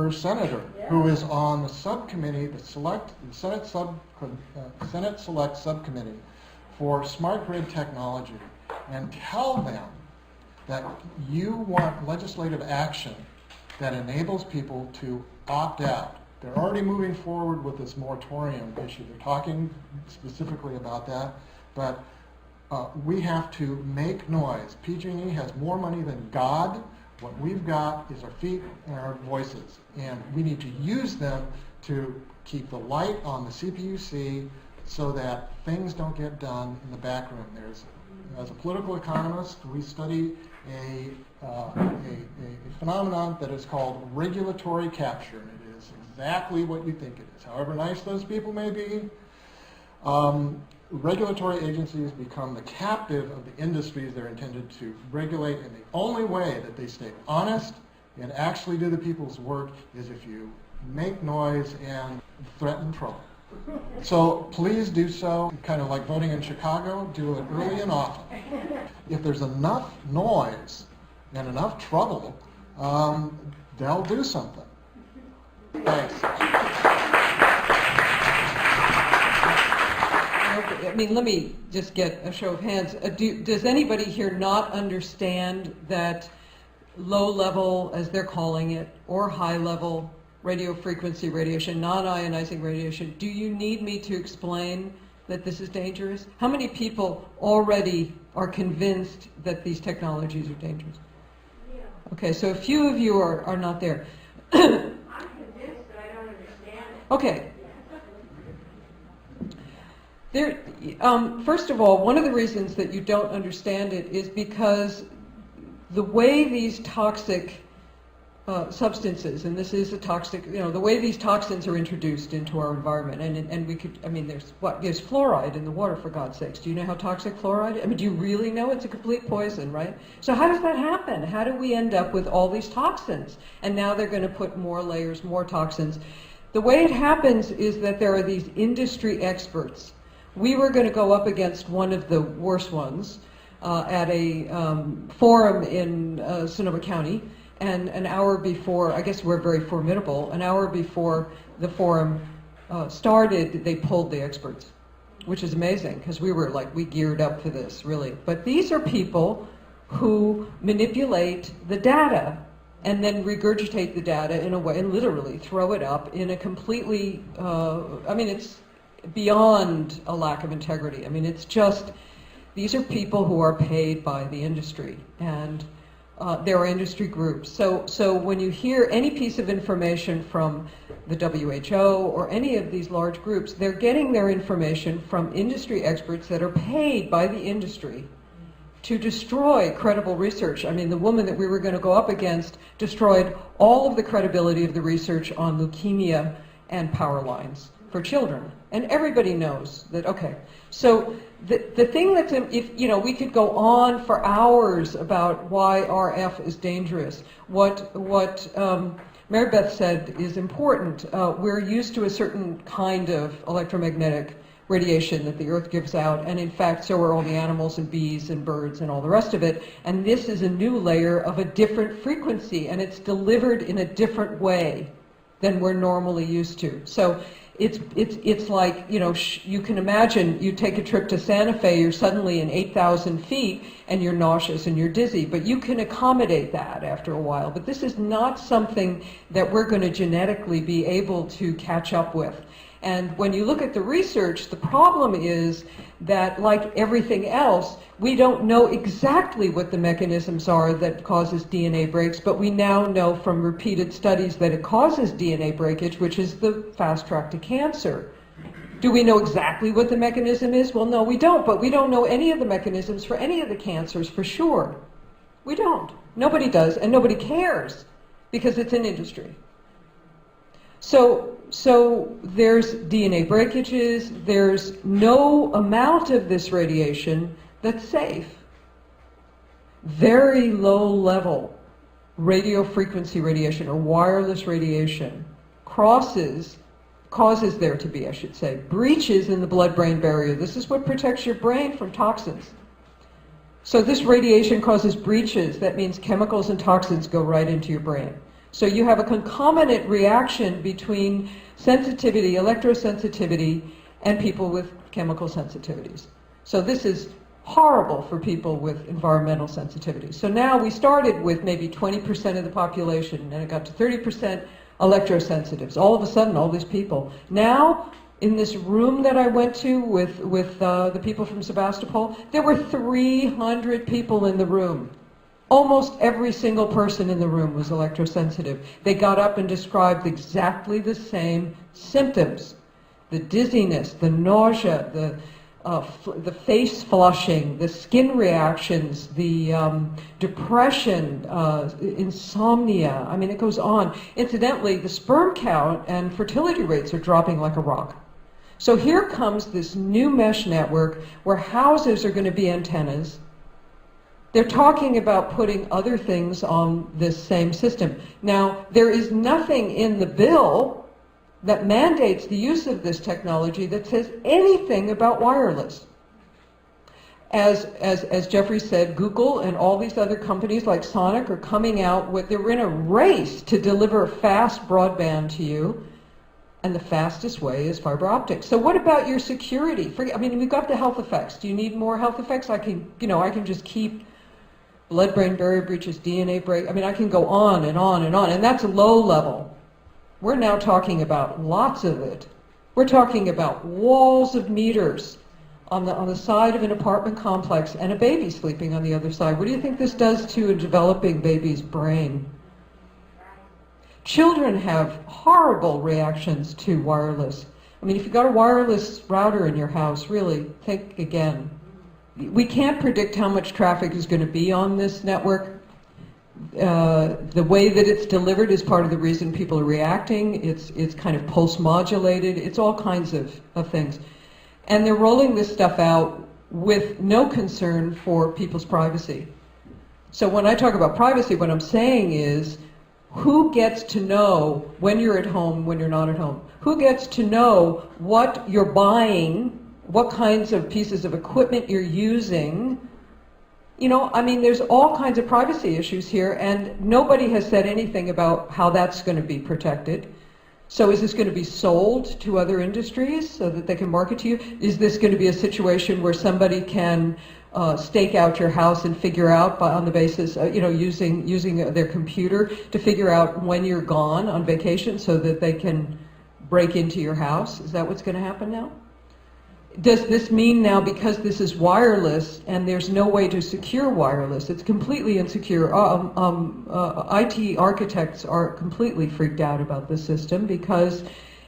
her senator, who is on the subcommittee, the Senate Select Subcommittee for Smart Grid Technology, and tell them that you want legislative action that enables people to opt out. They're already moving forward with this moratorium issue. They're talking specifically about that, but we have to make noise. PG&E has more money than God. What we've got is our feet and our voices, and we need to use them to keep the light on the CPUC so that things don't get done in the back room. As a political economist, we study a phenomenon that is called regulatory capture, and it is exactly what you think it is. However nice those people may be, regulatory agencies become the captive of the industries they're intended to regulate, and the only way that they stay honest and actually do the people's work is if you make noise and threaten trouble. So please do so, kind of like voting in Chicago, do it early and often. If there's enough noise and enough trouble, they'll do something. Thanks. I mean, let me just get a show of hands. Does anybody here not understand that low-level, as they're calling it, or high-level radio frequency radiation, non-ionizing radiation, do you need me to explain that this is dangerous? How many people already are convinced that these technologies are dangerous? Yeah. Okay, so a few of you are not there. I'm convinced, but I don't understand it. Okay. First of all, one of the reasons that you don't understand it is because the way these toxic substances, and this is a toxic, the way these toxins are introduced into our environment, and we could, there's fluoride in the water, for God's sakes. Do you know how toxic fluoride is? Do you really know? It's a complete poison, right? So how does that happen? How do we end up with all these toxins? And now they're going to put more layers, more toxins. The way it happens is that there are these industry experts. We were going to go up against one of the worst ones at a forum in Sonoma County, and an hour before, I guess we're very formidable, an hour before the forum started, they pulled the experts, which is amazing, because we geared up for this, really. But these are people who manipulate the data and then regurgitate the data in a way, and literally throw it up in a completely, it's beyond a lack of integrity. It's just, these are people who are paid by the industry, and there are industry groups. So when you hear any piece of information from the WHO or any of these large groups, they're getting their information from industry experts that are paid by the industry to destroy credible research. The woman that we were going to go up against destroyed all of the credibility of the research on leukemia and power lines for children. And everybody knows that, okay. So the thing that's, we could go on for hours about why RF is dangerous. What Mary Beth said is important. We're used to a certain kind of electromagnetic radiation that the Earth gives out, and in fact, so are all the animals and bees and birds and all the rest of it. And this is a new layer of a different frequency, and it's delivered in a different way than we're normally used to. So it's like, you can imagine you take a trip to Santa Fe, you're suddenly in 8,000 feet and you're nauseous and you're dizzy, but you can accommodate that after a while. But this is not something that we're going to genetically be able to catch up with. And when you look at the research, the problem is that, like everything else, we don't know exactly what the mechanisms are that causes DNA breaks, but we now know from repeated studies that it causes DNA breakage, which is the fast track to cancer. Do we know exactly what the mechanism is? Well, no, we don't, but we don't know any of the mechanisms for any of the cancers for sure. We don't. Nobody does, and nobody cares, because it's an industry. So there's DNA breakages, there's no amount of this radiation that's safe. Very low level radio frequency radiation or wireless radiation causes there to be, I should say, breaches in the blood-brain barrier. This is what protects your brain from toxins. So this radiation causes breaches. That means chemicals and toxins go right into your brain. So you have a concomitant reaction between sensitivity, electrosensitivity, and people with chemical sensitivities. So this is horrible for people with environmental sensitivity. So now we started with maybe 20% of the population, and it got to 30% electrosensitives. All of a sudden, all these people. Now, in this room that I went to with the people from Sebastopol, there were 300 people in the room. Almost every single person in the room was electrosensitive. They got up and described exactly the same symptoms. The dizziness, the nausea, the face flushing, the skin reactions, the depression, insomnia. I mean, it goes on. Incidentally, the sperm count and fertility rates are dropping like a rock. So here comes this new mesh network where houses are going to be antennas. They're talking about putting other things on this same system. Now, there is nothing in the bill that mandates the use of this technology that says anything about wireless. As Jeffrey said, Google and all these other companies like Sonic are coming out with, they're in a race to deliver fast broadband to you, and the fastest way is fiber optics. So what about your security? I mean, we've got the health effects. Do you need more health effects? I can just keep blood-brain barrier breaches, DNA break. I mean, I can go on and on and on, and that's low level. We're now talking about lots of it. We're talking about walls of meters on the side of an apartment complex and a baby sleeping on the other side. What do you think this does to a developing baby's brain? Children have horrible reactions to wireless. I mean, if you've got a wireless router in your house, really, think again. We can't predict how much traffic is going to be on this network. The way that it's delivered is part of the reason people are reacting. It's kind of pulse modulated. It's all kinds of things. And they're rolling this stuff out with no concern for people's privacy. So when I talk about privacy, what I'm saying is, who gets to know when you're at home, when you're not at home? Who gets to know what you're buying, what kinds of pieces of equipment you're using? You know, I mean, there's all kinds of privacy issues here, and nobody has said anything about how that's going to be protected. So is this going to be sold to other industries so that they can market to you? Is this going to be a situation where somebody can stake out your house and figure out on the basis, using their computer to figure out when you're gone on vacation so that they can break into your house? Is that what's going to happen now? Does this mean now, because this is wireless and there's no way to secure wireless, it's completely insecure. IT architects are completely freaked out about this system because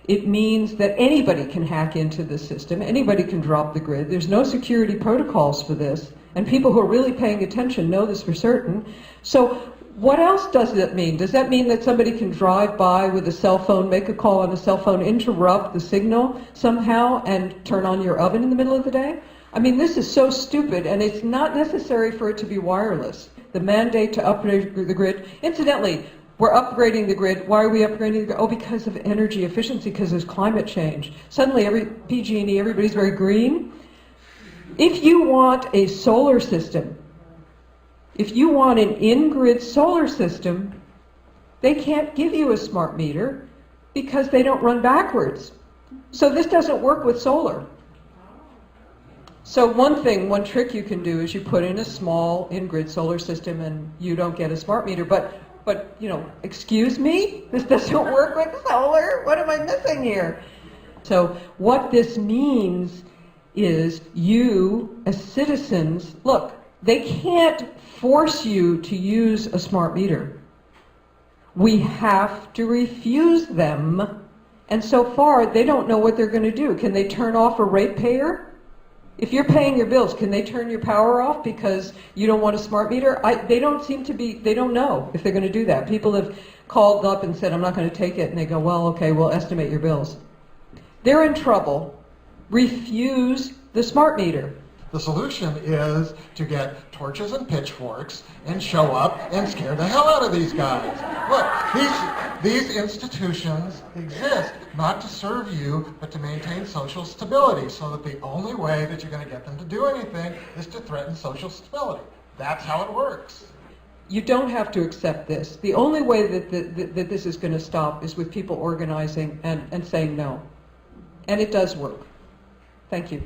it means that anybody can hack into the system, anybody can drop the grid. There's no security protocols for this, and people who are really paying attention know this for certain. So what else does that mean? Does that mean that somebody can drive by with a cell phone, make a call on a cell phone, interrupt the signal somehow, and turn on your oven in the middle of the day? I mean, this is so stupid, and it's not necessary for it to be wireless. The mandate to upgrade the grid. Incidentally, we're upgrading the grid. Why are we upgrading the grid? Oh, because of energy efficiency, because there's climate change. Suddenly, PG&E, everybody's very green. If you want a solar system, if you want an in-grid solar system, they can't give you a smart meter because they don't run backwards. So this doesn't work with solar. So one trick you can do is you put in a small in-grid solar system and you don't get a smart meter. But excuse me? This doesn't work with solar? What am I missing here? So what this means is you, as citizens, look, they can't force you to use a smart meter. We have to refuse them, and so far they don't know what they're going to do. Can they turn off a ratepayer? If you're paying your bills, can they turn your power off because you don't want a smart meter? They don't know if they're going to do that. People have called up and said, I'm not going to take it, and they go, well, okay, we'll estimate your bills. They're in trouble. Refuse the smart meter. The solution is to get torches and pitchforks and show up and scare the hell out of these guys. Look, these institutions exist not to serve you, but to maintain social stability, so that the only way that you're going to get them to do anything is to threaten social stability. That's how it works. you don't have to accept this. The only way that this is going to stop is with people organizing and saying no. And it does work. Thank you.